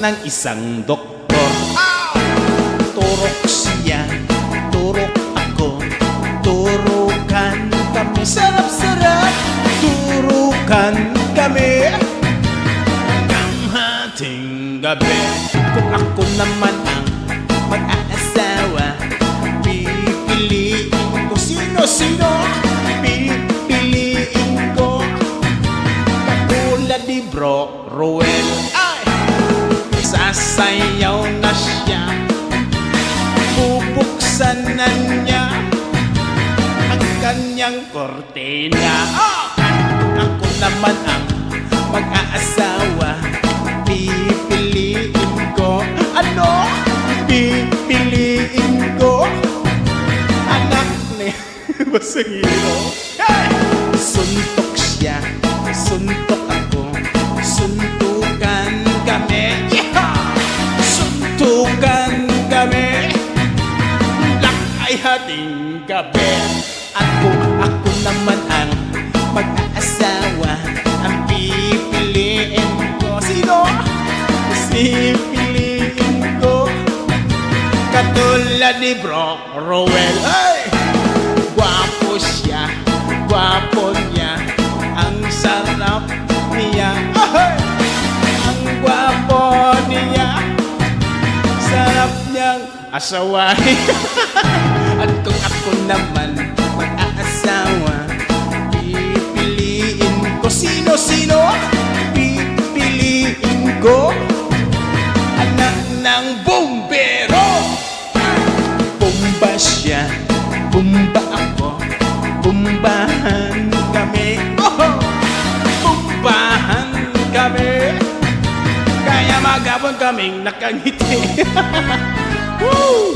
ng isang doktor. Turok siya, turok ako, turukan kami. Sarap-sarap, turukan kami hanggang hating gabi. Kung ako naman ang mag-aasawa, pipiliin ko sino-sino. Pipiliin ko katulad ni Bro Ruel. Ay! Sasayaw na siya, bubuksan na niya ang kanyang kortina. Ako naman ang mag-aasawa, pipiliin ko. Ano? Pipiliin ko anak ni Basangiro. Hey! Suntok siya, suntok ako, suntukan kami. Yeah! Suntukan kami lang ay hating gabi. At kung ako naman ang mag-aasawa, ang pipiliin ko. Sino? Pipiliin ko katulad ni Bro Roel. Ay! Gwapo siya, gwapo niya, ang sarap niya. Ay! Ang gwapo niya, sarap niyang asawahin. At kung ako naman mag-aasawa, pipiliin ko. Sino-sino? Pipiliin ko anak ng bumbero. Bumba siya, bumba ako, bumbahan kami. Bumbahan kami, kaya maghapon kaming nakangiti. Woo!